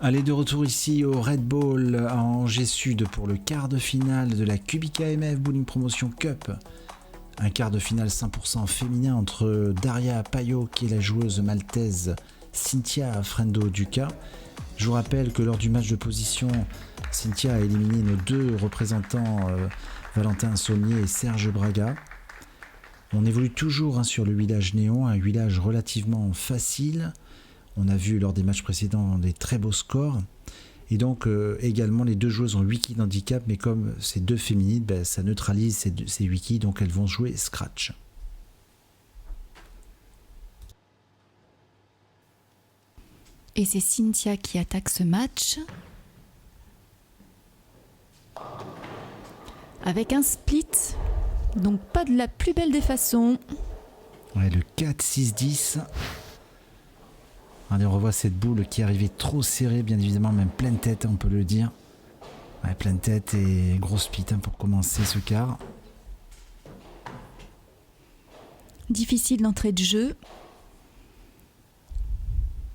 Allez, de retour ici au Red Bull à Angers Sud pour le quart de finale de la Kubika MF Bowling Promotion Cup. Un quart de finale 100% féminin entre Daria Payot, qui est la joueuse maltaise, Cynthia Frendo Duca. Je vous rappelle que lors du match de position, Cynthia a éliminé nos deux représentants, Valentin Saunier et Serge Braga. On évolue toujours sur le huilage néon, un huilage relativement facile. On a vu lors des matchs précédents des très beaux scores. Et donc également les deux joueuses ont 8 quilles d'handicap, mais comme c'est deux féminines, ça neutralise ces 8 quilles, donc elles vont jouer scratch. Et c'est Cynthia qui attaque ce match. Avec un split, donc pas de la plus belle des façons. Ouais, le 4-6-10. Allez, on revoit cette boule qui est arrivée trop serrée, bien évidemment, même pleine tête, on peut le dire. Ouais, pleine tête et gros split pour commencer ce quart. Difficile d'entrée de jeu.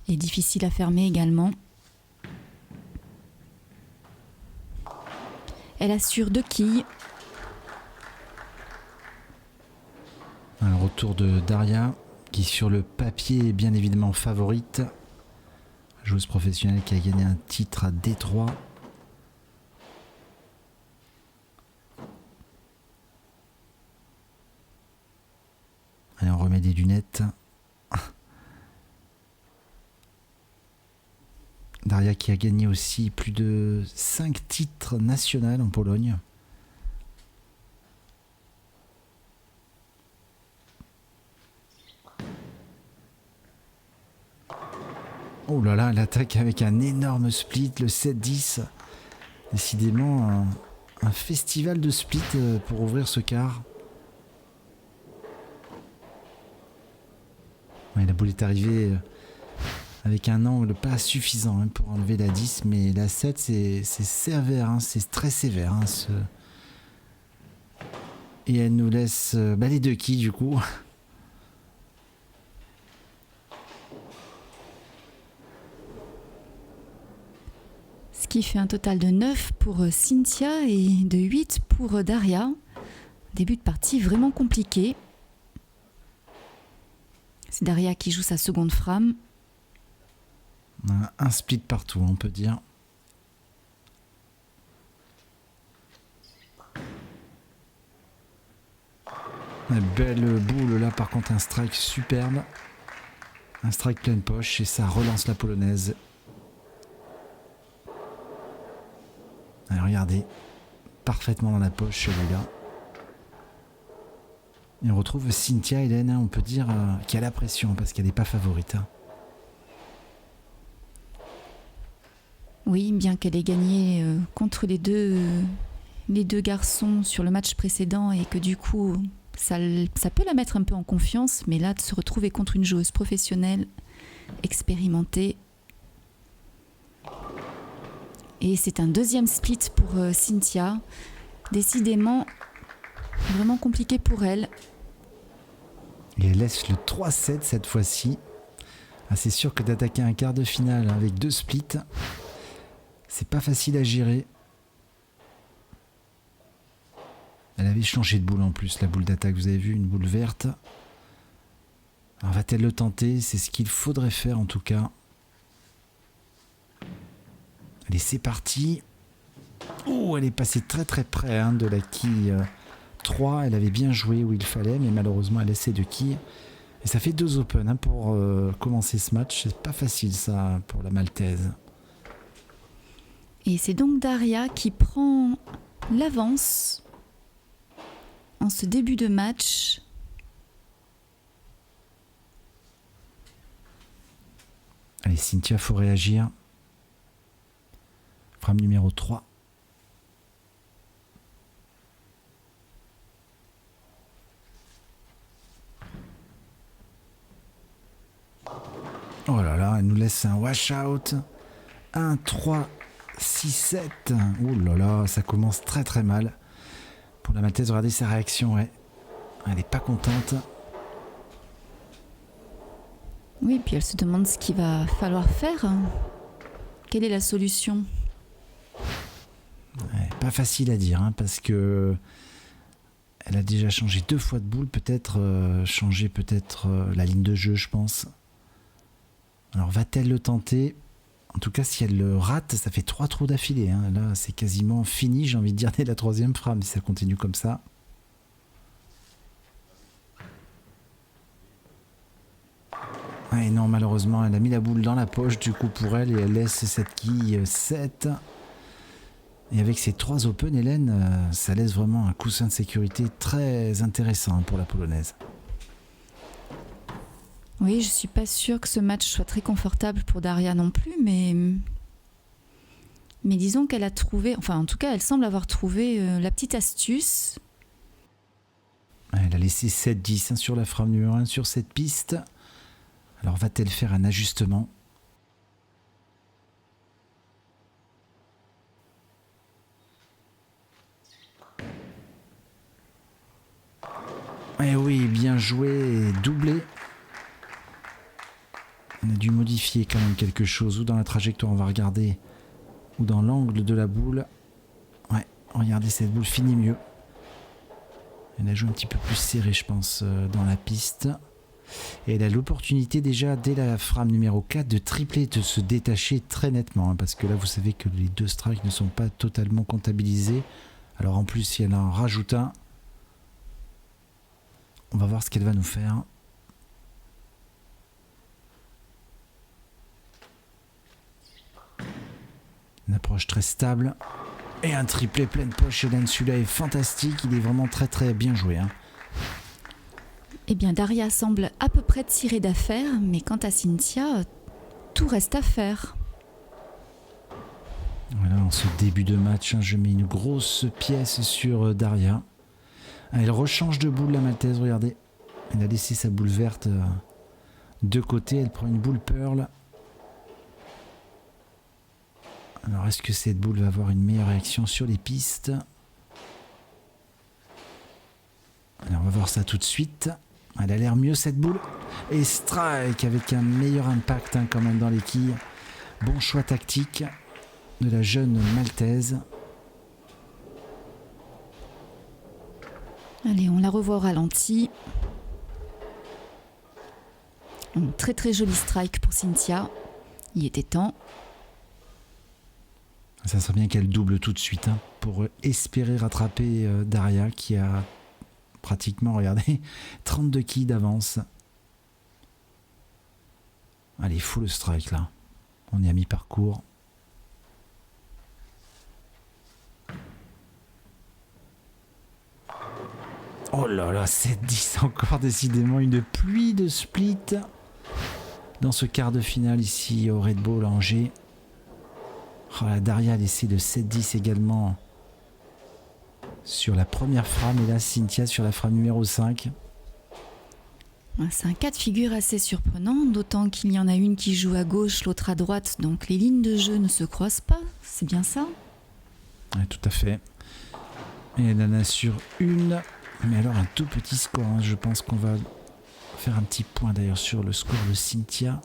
Et difficile à fermer également. Elle assure 2 quilles. Un retour de Daria, qui sur le papier est bien évidemment favorite. Joueuse professionnelle qui a gagné un titre à Détroit. Allez, on remet des lunettes. Daria qui a gagné aussi plus de 5 titres nationaux en Pologne. Oh là là, elle attaque avec un énorme split, le 7-10. Décidément, un festival de split pour ouvrir ce quart. Ouais, la boule est arrivée avec un angle pas suffisant pour enlever la 10, mais la 7, c'est sévère, c'est très sévère. Et elle nous laisse les 2 quilles du coup. Ce qui fait un total de 9 pour Cynthia et de 8 pour Daria. Début de partie vraiment compliqué. C'est Daria qui joue sa seconde frame. Un split partout, on peut dire. Une belle boule là, par contre un strike superbe. Un strike pleine poche et ça relance la polonaise. Allez, regardez, parfaitement dans la poche celui-là. Et on retrouve Cynthia Hélène, on peut dire, qui a la pression parce qu'elle n'est pas favorite. Oui, bien qu'elle ait gagné contre les deux garçons sur le match précédent et que du coup, ça peut la mettre un peu en confiance, mais là, de se retrouver contre une joueuse professionnelle, expérimentée. Et c'est un deuxième split pour Cynthia. Décidément, vraiment compliqué pour elle. Et elle laisse le 3-7 cette fois-ci. C'est sûr que d'attaquer un quart de finale avec 2 splits, c'est pas facile à gérer. Elle avait changé de boule en plus, la boule d'attaque, vous avez vu, une boule verte. Alors va-t-elle le tenter? C'est ce qu'il faudrait faire en tout cas. Allez, c'est parti. Oh, elle est passée très très près de la quille 3. Elle avait bien joué où il fallait, mais malheureusement elle laisse ses 2 quilles. Et ça fait 2 open pour commencer ce match. C'est pas facile ça pour la maltaise. Et c'est donc Daria qui prend l'avance en ce début de match. Allez, Cynthia, faut réagir. Frame numéro 3. Oh là là, elle nous laisse un wash out. 1, 3, 6, 7. Oh là là, ça commence très très mal. Pour la maltaise, regardez sa réaction, ouais. Elle n'est pas contente. Oui, puis elle se demande ce qu'il va falloir faire. Quelle est la solution? Ouais, pas facile à dire, hein, parce que elle a déjà changé 2 fois de boule, peut-être changer la ligne de jeu, je pense. Alors va-t-elle le tenter? En tout cas, si elle le rate, ça fait 3 trous d'affilée. Hein. Là, c'est quasiment fini, j'ai envie de dire, dès la 3e frame, si ça continue comme ça. Ouais, non, malheureusement, elle a mis la boule dans la poche, du coup, pour elle, et elle laisse cette quille 7. Et avec ces 3 open, Hélène, ça laisse vraiment un coussin de sécurité très intéressant pour la Polonaise. Oui, je suis pas sûre que ce match soit très confortable pour Daria non plus, mais disons qu'elle a trouvé, enfin en tout cas elle semble avoir trouvé la petite astuce. Elle a laissé 7-10 sur la frame numéro 1 sur cette piste. Alors va-t-elle faire un ajustement? Eh oui, bien joué, doublé. On a dû modifier quand même quelque chose, ou dans la trajectoire, on va regarder, ou dans l'angle de la boule. Ouais, regardez, cette boule finit mieux. Elle a joué un petit peu plus serré, je pense, dans la piste. Et elle a l'opportunité déjà, dès la frame numéro 4, de tripler, de se détacher très nettement. Hein, parce que là, vous savez que les 2 strikes ne sont pas totalement comptabilisés. Alors en plus, si elle en rajoute un, on va voir ce qu'elle va nous faire. Une approche très stable. Et un triplé pleine poche, Hélène. Celui-là est fantastique. Il est vraiment très très bien joué. Hein. Eh bien, Daria semble à peu près tirée d'affaire, mais quant à Cynthia, tout reste à faire. Voilà, en ce début de match, hein, je mets une grosse pièce sur Daria. Elle rechange de boule, la Maltaise, regardez. Elle a laissé sa boule verte de côté. Elle prend une boule pearl. Alors, est-ce que cette boule va avoir une meilleure réaction sur les pistes? Alors, on va voir ça tout de suite. Elle a l'air mieux, cette boule. Et strike avec un meilleur impact hein, quand même dans les quilles. Bon choix tactique de la jeune Maltaise. Allez, on la revoit au ralenti. Un très très joli strike pour Cynthia. Il était temps. Ça serait bien qu'elle double tout de suite hein, pour espérer rattraper Daria qui a pratiquement, regardez, 32 quilles d'avance. Allez, faut le strike là. On est à mi-parcours. Oh là là, 7-10 encore, décidément une pluie de split dans ce quart de finale ici au Red Bull à Angers. Oh, la Daria a laissé le 7-10 également sur la première frame et là Cynthia sur la frame numéro 5. C'est un cas de figure assez surprenant, d'autant qu'il y en a une qui joue à gauche, l'autre à droite, donc les lignes de jeu ne se croisent pas, c'est bien ça? Oui, tout à fait. Et elle en a sur une, mais alors un tout petit score. Hein. Je pense qu'on va faire un petit point d'ailleurs sur le score de Cynthia.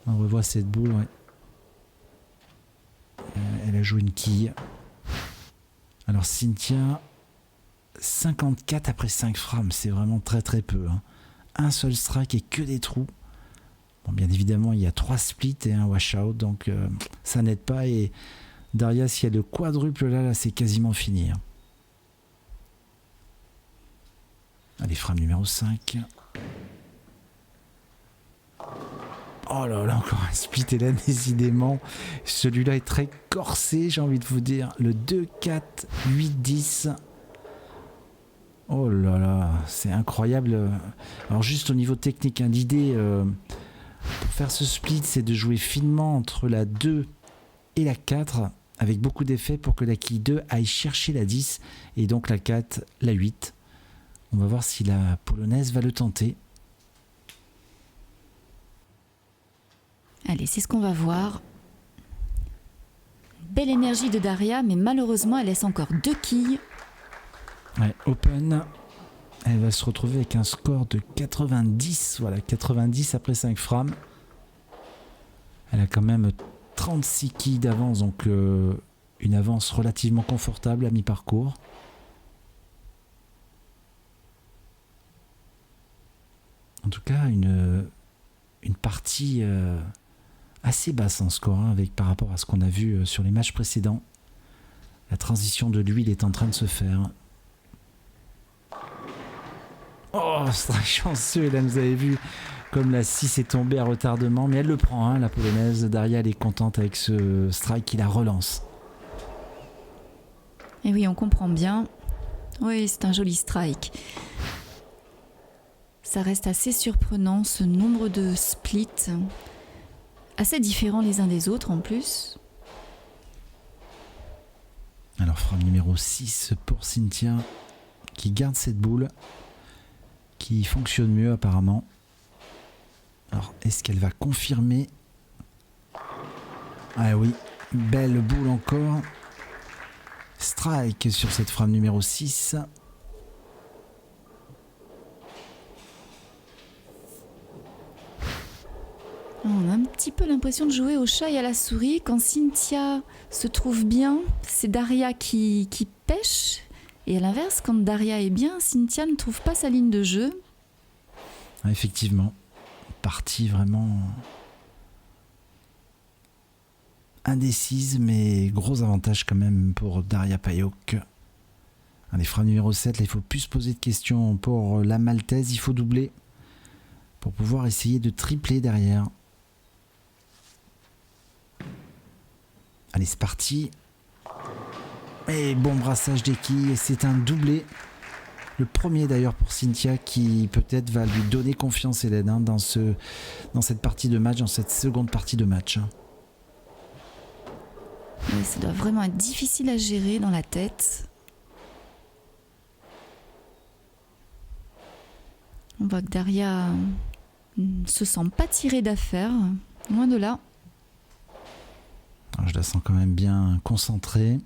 On revoit cette boule, ouais. Elle a joué une quille. Alors Cynthia, 54 après 5 frames, c'est vraiment très très peu. Hein. Un seul strike et que des trous. Bon, bien évidemment, il y a 3 splits et un washout, donc ça n'aide pas. Et Daria, si elle le quadruple là c'est quasiment fini. Hein. Allez, frame numéro 5. Oh là là, encore un split Hélène, décidément. Celui-là est très corsé, j'ai envie de vous dire. Le 2, 4, 8, 10. Oh là là, c'est incroyable. Alors juste au niveau technique, hein, l'idée pour faire ce split, c'est de jouer finement entre la 2 et la 4, avec beaucoup d'effets pour que la quille 2 aille chercher la 10, et donc la 4, la 8. On va voir si la Polonaise va le tenter. Allez, c'est ce qu'on va voir. Belle énergie de Daria, mais malheureusement, elle laisse encore 2 quilles. Ouais, open. Elle va se retrouver avec un score de 90. Voilà, 90 après 5 frames. Elle a quand même 36 quilles d'avance, donc une avance relativement confortable à mi-parcours. En tout cas, une partie assez basse en score par rapport à ce qu'on a vu sur les matchs précédents. La transition de l'huile est en train de se faire. Oh, c'est très chanceux, Hélène, vous avez vu comme la 6 est tombée à retardement, mais elle le prend, la polonaise. Daria, elle est contente avec ce strike qui la relance. Et oui, on comprend bien. Oui, c'est un joli strike. Ça reste assez surprenant, ce nombre de splits, assez différents les uns des autres en plus. Alors, frame numéro 6 pour Cynthia, qui garde cette boule, qui fonctionne mieux apparemment. Alors, est-ce qu'elle va confirmer? Ah oui, belle boule encore. Strike sur cette frame numéro 6. On a un petit peu l'impression de jouer au chat et à la souris. Quand Cynthia se trouve bien, c'est Daria qui pêche. Et à l'inverse, quand Daria est bien, Cynthia ne trouve pas sa ligne de jeu. Ah, effectivement, partie vraiment indécise, mais gros avantage quand même pour Daria Payok. Allez, frame numéro 7, là, il faut plus se poser de questions pour la Maltaise. Il faut doubler pour pouvoir essayer de tripler derrière. Allez, c'est parti. Et bon brassage des quilles, et c'est un doublé. Le premier d'ailleurs pour Cynthia, qui peut-être va lui donner confiance, Hélène, dans cette partie de match, dans cette seconde partie de match. Oui, ça doit vraiment être difficile à gérer dans la tête. On voit que Daria ne se sent pas tirée d'affaire, loin de là. Alors, je la sens quand même bien concentrée.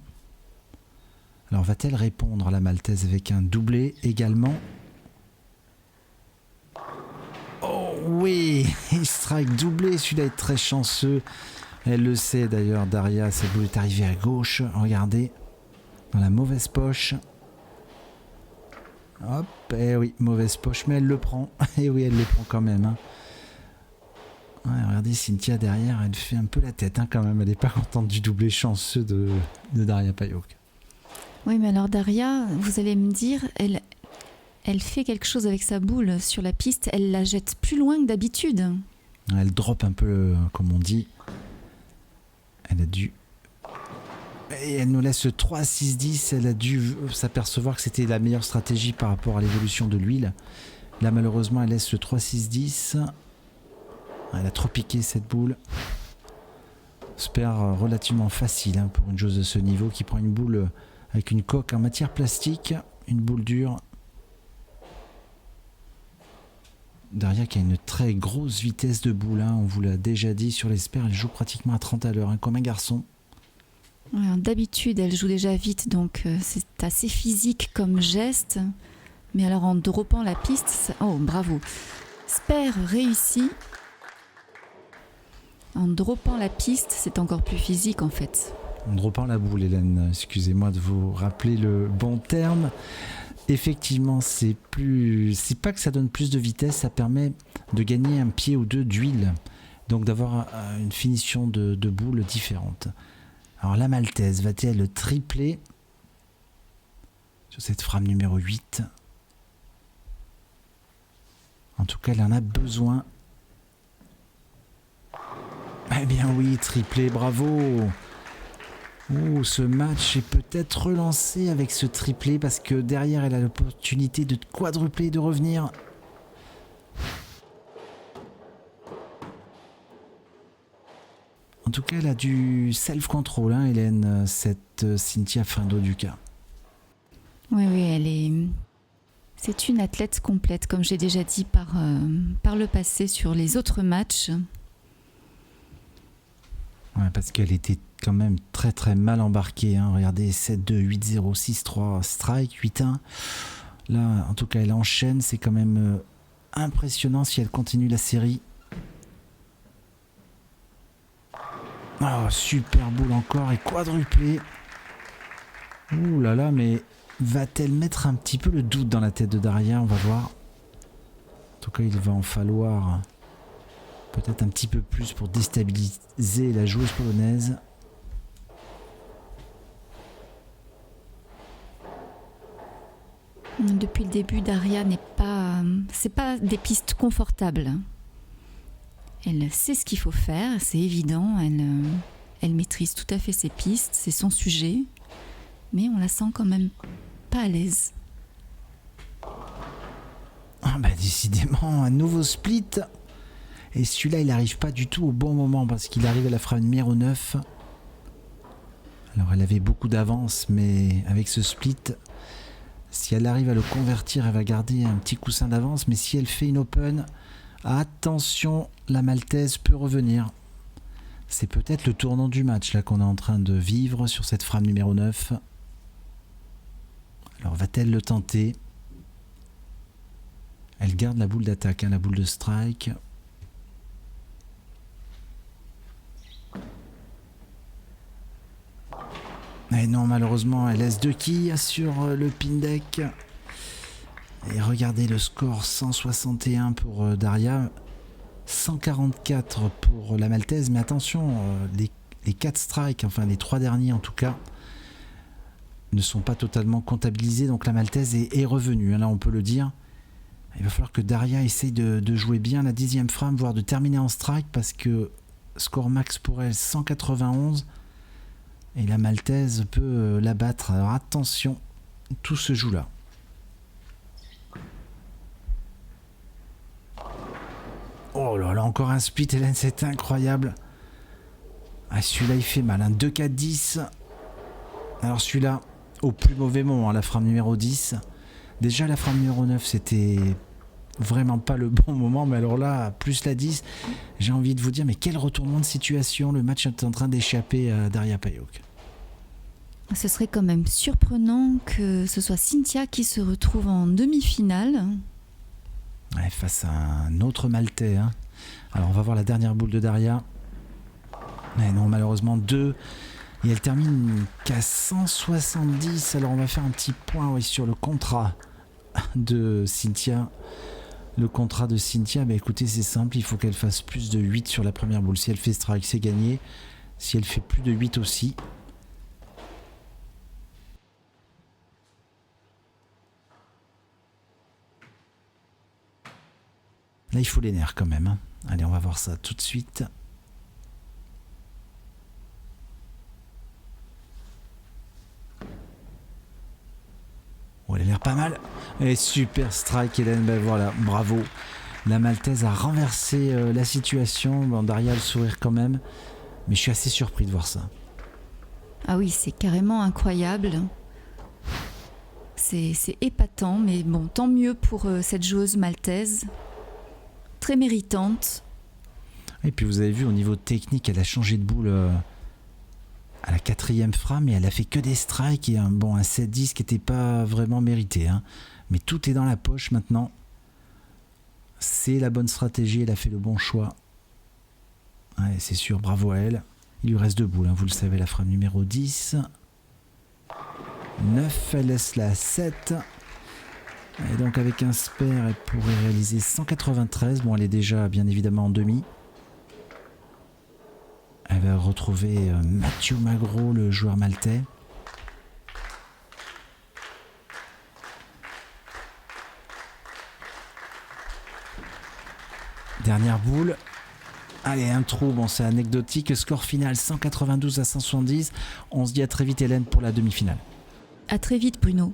Alors va-t-elle répondre à la Maltaise avec un doublé également? Oh oui, strike doublé, celui-là est très chanceux. Elle le sait d'ailleurs, Daria, cette boule est arrivée à gauche. Regardez, dans la mauvaise poche. Hop, eh oui, mauvaise poche, mais elle le prend. Eh oui, elle le prend quand même. Ouais, regardez, Cynthia derrière, elle fait un peu la tête quand même. Elle n'est pas contente du doublé chanceux de Daria Payok. Oui, mais alors Daria, vous allez me dire, elle fait quelque chose avec sa boule sur la piste, elle la jette plus loin que d'habitude. Elle drop un peu, comme on dit. Elle a dû... Et elle nous laisse 3-6-10. Elle a dû s'apercevoir que c'était la meilleure stratégie par rapport à l'évolution de l'huile. Là, malheureusement, elle laisse le 3-6-10. Elle a trop piqué cette boule. Super relativement facile pour une joueuse de ce niveau qui prend une boule avec une coque en matière plastique, une boule dure. Daria qui a une très grosse vitesse de boule, on vous l'a déjà dit sur l'Esper, elle joue pratiquement à 30 à l'heure, comme un garçon. Ouais, d'habitude, elle joue déjà vite, donc c'est assez physique comme geste. Mais alors en droppant la piste, oh bravo, Sper réussi. En droppant la piste, c'est encore plus physique en fait. En droppant la boule, Hélène, excusez-moi de vous rappeler le bon terme. Effectivement, c'est pas que ça donne plus de vitesse, ça permet de gagner un pied ou deux d'huile, donc d'avoir une finition de boule différente. Alors la Maltaise va-t-elle tripler sur cette frame numéro 8? En tout cas, elle en a besoin. Eh bien oui, triplé, bravo! Oh, ce match est peut-être relancé avec ce triplé parce que derrière elle a l'opportunité de quadrupler et de revenir. En tout cas, elle a du self-control, Hélène, cette Cynthia Frindo-Ducas. Oui, c'est une athlète complète, comme j'ai déjà dit par le passé sur les autres matchs. Ouais, parce qu'elle était quand même très très mal embarquée. Regardez, 7-2, 8-0, 6-3, strike, 8-1. Là, en tout cas, elle enchaîne. C'est quand même impressionnant si elle continue la série. Oh, super boule encore et quadruplé. Ouh là là, mais va-t-elle mettre un petit peu le doute dans la tête de Daria? On va voir. En tout cas, il va en falloir peut-être un petit peu plus pour déstabiliser la joueuse polonaise. Depuis le début, Daria c'est pas des pistes confortables. Elle sait ce qu'il faut faire, c'est évident. Elle maîtrise tout à fait ses pistes, c'est son sujet, mais on la sent quand même pas à l'aise. Ah bah décidément, un nouveau split. Et celui-là, il n'arrive pas du tout au bon moment parce qu'il arrive à la frame numéro 9. Alors elle avait beaucoup d'avance, mais avec ce split, si elle arrive à le convertir, elle va garder un petit coussin d'avance. Mais si elle fait une open, attention, la Maltaise peut revenir. C'est peut-être le tournant du match là qu'on est en train de vivre sur cette frame numéro 9. Alors va-t-elle le tenter? Elle garde la boule d'attaque, la boule de strike. Et non, malheureusement, elle laisse 2 quilles sur le pin deck. Et regardez le score, 161 pour Daria, 144 pour la Maltaise. Mais attention, les 4 strikes, enfin les 3 derniers en tout cas, ne sont pas totalement comptabilisés. Donc la Maltaise est revenue, là on peut le dire. Il va falloir que Daria essaye de jouer bien la 10e frame, voire de terminer en strike, parce que score max pour elle, 191. Et la Maltaise peut la battre. Alors attention, tout se joue là. Oh là là, encore un split, Hélène, c'est incroyable. Ah, celui-là, il fait mal. 2-4-10. Alors celui-là, au plus mauvais moment, la frame numéro 10. Déjà, la frame numéro 9, c'était vraiment pas le bon moment. Mais alors là, plus la 10, j'ai envie de vous dire, mais quel retournement de situation. Le match est en train d'échapper à Daria Payok. Ce serait quand même surprenant que ce soit Cynthia qui se retrouve en demi-finale. Ouais, face à un autre Maltais. Alors on va voir la dernière boule de Daria. Mais non, malheureusement 2. Et elle termine qu'à 170. Alors on va faire un petit point sur le contrat de Cynthia. Le contrat de Cynthia, écoutez, c'est simple. Il faut qu'elle fasse plus de 8 sur la première boule. Si elle fait strike, c'est gagné. Si elle fait plus de 8 aussi. Là, il faut les nerfs quand même. Allez, on va voir ça tout de suite. Oh, elle a l'air pas mal. Et super strike, Hélène. Voilà, bravo. La Maltaise a renversé la situation. Bon, Daria a le sourire quand même. Mais je suis assez surpris de voir ça. Ah oui, c'est carrément incroyable. C'est épatant, mais bon, tant mieux pour cette joueuse maltaise. Très méritante. Et puis vous avez vu au niveau technique, elle a changé de boule à la 4e frame et elle a fait que des strikes et un 7-10 qui n'était pas vraiment mérité. Mais tout est dans la poche maintenant. C'est la bonne stratégie, elle a fait le bon choix. Ouais, c'est sûr, bravo à elle. Il lui reste 2 boules, vous le savez, la frame numéro 10. 9, elle laisse la 7. Et donc avec un spare, elle pourrait réaliser 193. Bon, elle est déjà bien évidemment en demi. Elle va retrouver Mathieu Magro, le joueur maltais. Dernière boule. Allez, un trou, c'est anecdotique. Score final 192 à 170. On se dit à très vite, Hélène, pour la demi-finale. À très vite, Bruno.